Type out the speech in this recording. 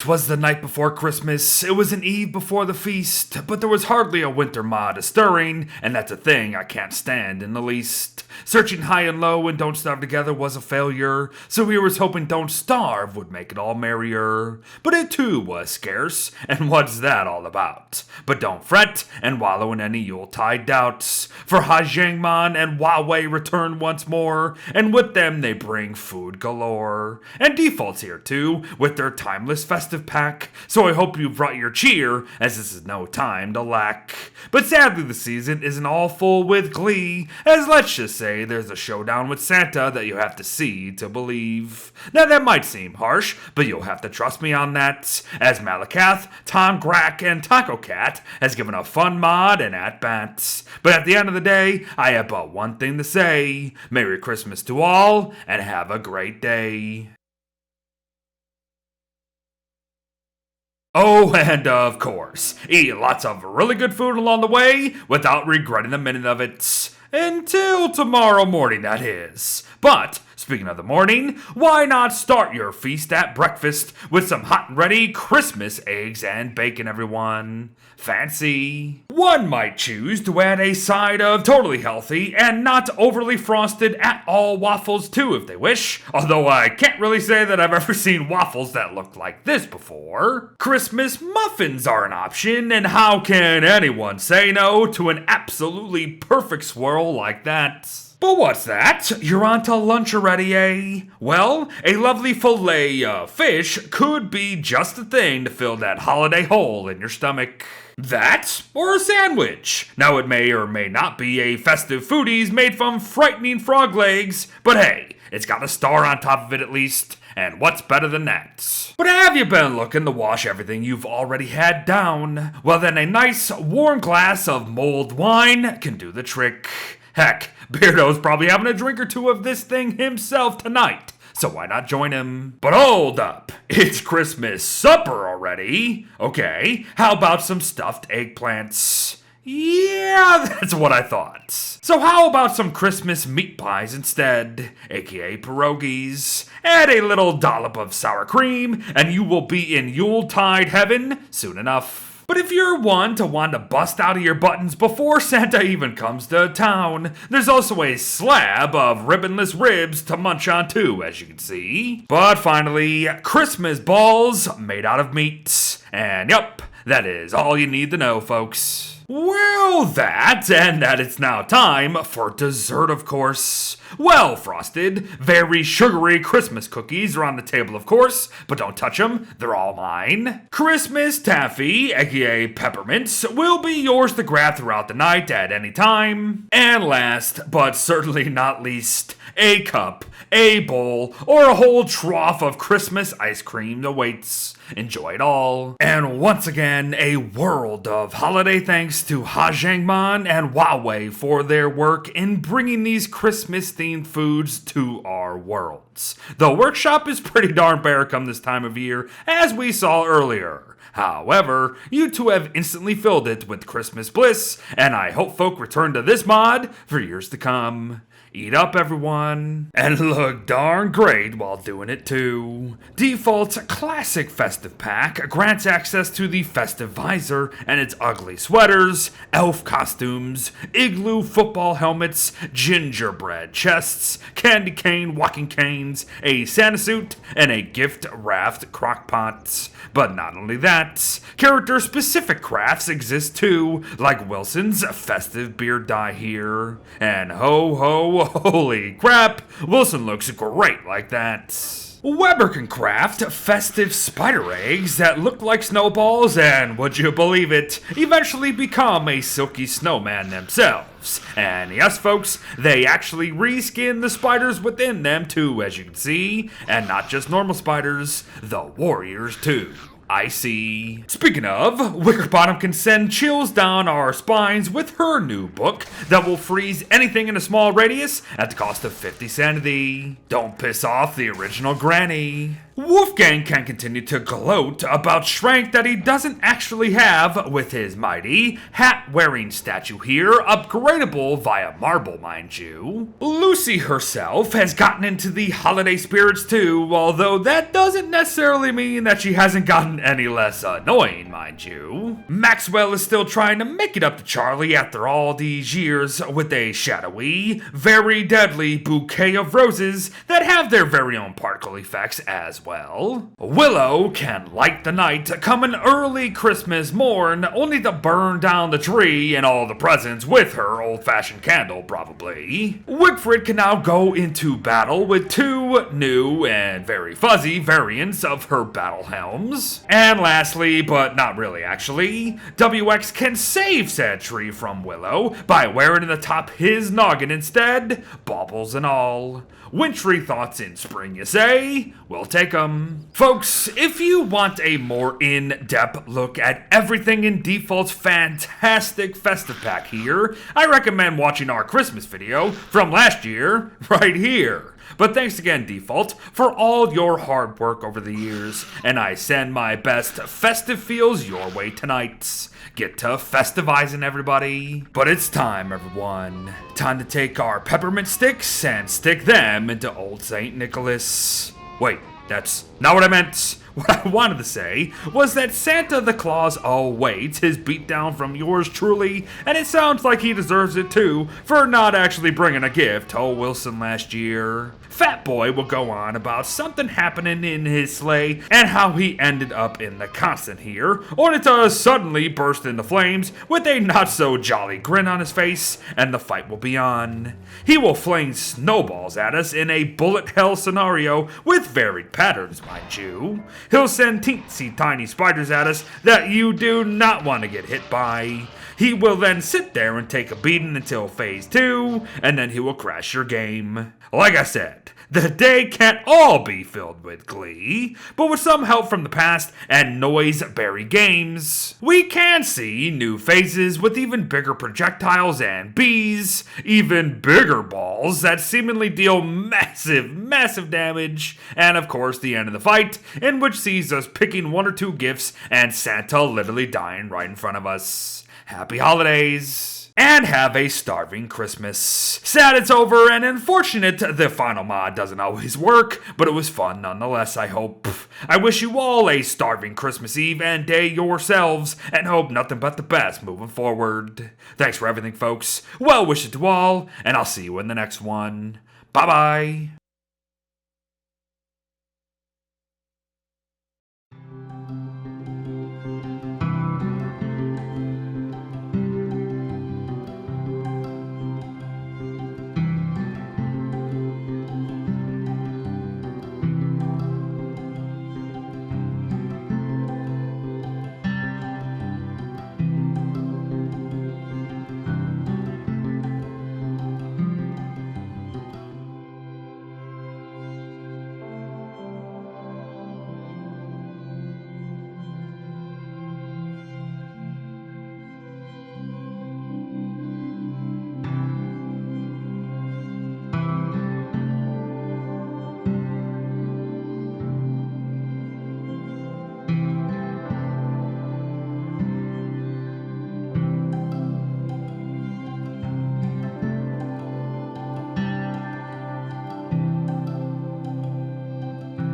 'Twas the night before Christmas, it was an eve before the feast, but there was hardly a winter mod a-stirring, and that's a thing I can't stand in the least. Searching high and low and Don't Starve Together was a failure, so we was hoping Don't Starve would make it all merrier. But it too was scarce, and what's that all about? But don't fret and wallow in any yuletide doubts, for Jajangmom and Huahe return once more, and with them they bring food galore. And Default's here too, with their timeless festive pack, so I hope you brought your cheer, as this is no time to lack. But sadly the season isn't all full with glee, as let's just say there's a showdown with Santa that you have to see to believe. Now that might seem harsh, but you'll have to trust me on that, as Malacath, Tomgrakk and Tacocat has given a fun mod and at-bats. But at the end of the day, I have but one thing to say: Merry Christmas to all, and have a great day. Oh, and of course, eat lots of really good food along the way without regretting a minute of it. Until tomorrow morning, that is. But, speaking of the morning, why not start your feast at breakfast with some hot and ready Christmas eggs and bacon, everyone? Fancy. One might choose to add a side of totally healthy and not overly frosted at all waffles too if they wish, although I can't really say that I've ever seen waffles that look like this before. Christmas muffins are an option, and how can anyone say no to an absolutely perfect swirl like that? But what's that? You're on to lunch already, eh? Well, a lovely fillet of fish could be just the thing to fill that holiday hole in your stomach. That, or a sandwich. Now it may or may not be a festive foodies made from frightening frog legs, but hey, it's got a star on top of it at least. And what's better than that? But have you been looking to wash everything you've already had down? Well then, a nice warm glass of mulled wine can do the trick. Heck, Beardo's probably having a drink or two of this thing himself tonight, so why not join him? But hold up, it's Christmas supper already. Okay, how about some stuffed eggplants? Yeah, that's what I thought. So how about some Christmas meat pies instead, aka pierogies? Add a little dollop of sour cream, and you will be in Yuletide heaven soon enough. But if you're one to want to bust out of your buttons before Santa even comes to town, there's also a slab of ribbonless ribs to munch on too, as you can see. But finally, Christmas balls made out of meat. And yup, that is all you need to know, folks. Well, that it's now time for dessert, of course. Well frosted, very sugary Christmas cookies are on the table, of course, but don't touch them, they're all mine. Christmas taffy, aka peppermints, will be yours to grab throughout the night at any time. And last, but certainly not least, a cup, a bowl, or a whole trough of Christmas ice cream awaits. Enjoy it all. And once again, a world of holiday thanks to Jajangmom and Huahe for their work in bringing these Christmas-themed foods to our worlds. The workshop is pretty darn bare come this time of year, as we saw earlier. However, you two have instantly filled it with Christmas bliss, and I hope folk return to this mod for years to come. Eat up, everyone, and look darn great while doing it too. Default's classic festive pack grants access to the festive visor and its ugly sweaters, elf costumes, igloo football helmets, gingerbread chests, candy cane walking canes, a Santa suit, and a gift-wrapped crockpot. But not only that, character-specific crafts exist too, like Wilson's festive beard dye here. And ho ho, holy crap, Wilson looks great like that. Weber can craft festive spider eggs that look like snowballs and, would you believe it, eventually become a silky snowman themselves. And yes folks, they actually reskin the spiders within them too, as you can see, and not just normal spiders, the warriors too. I see. Speaking of, Wickerbottom can send chills down our spines with her new book that will freeze anything in a small radius at the cost of 50 sanity. Don't piss off the original Granny. Wolfgang can continue to gloat about strength that he doesn't actually have with his mighty hat-wearing statue here, upgradable via marble, mind you. Lucy herself has gotten into the holiday spirits too, although that doesn't necessarily mean that she hasn't gotten any less annoying, mind you. Maxwell is still trying to make it up to Charlie after all these years with a shadowy, very deadly bouquet of roses that have their very own particle effects as well. Willow can light the night come an early Christmas morn, only to burn down the tree and all the presents with her old-fashioned candle, probably. Wickfred can now go into battle with 2 new and very fuzzy variants of her battle helms. And lastly, but not really actually, WX can save said tree from Willow by wearing in the top his noggin instead, baubles and all. Wintry thoughts in spring, you say? We'll take 'em. Folks, if you want a more in-depth look at everything in Default's fantastic festive pack here, I recommend watching our Christmas video from last year, right here. But thanks again, Default, for all your hard work over the years, and I send my best festive feels your way tonight. Get to festivizing, everybody. But it's time, everyone. Time to take our peppermint sticks and stick them into Old St. Nicholas. Wait, that's not what I meant. What I wanted to say was that Santa the Claus awaits his beatdown from yours truly, and it sounds like he deserves it too for not actually bringing a gift to old Wilson last year. Fat Boy will go on about something happening in his sleigh and how he ended up in the constant here, only to suddenly burst into flames with a not so jolly grin on his face, and the fight will be on. He will fling snowballs at us in a bullet hell scenario with varied patterns, mind you. He'll send teensy tiny spiders at us that you do not want to get hit by. He will then sit there and take a beating until phase 2, and then he will crash your game. Like I said, the day can't all be filled with glee, but with some help from the past and noise-berry games, we can see new phases with even bigger projectiles and bees, even bigger balls that seemingly deal massive damage, and of course the end of the fight, in which sees us picking 1 or 2 gifts and Santa literally dying right in front of us. Happy holidays! And have a starving Christmas. Sad it's over, and unfortunate the final mod doesn't always work, but it was fun nonetheless, I hope. I wish you all a starving Christmas Eve and day yourselves, and hope nothing but the best moving forward. Thanks for everything, folks. Well wishes to all, and I'll see you in the next one. Bye-bye.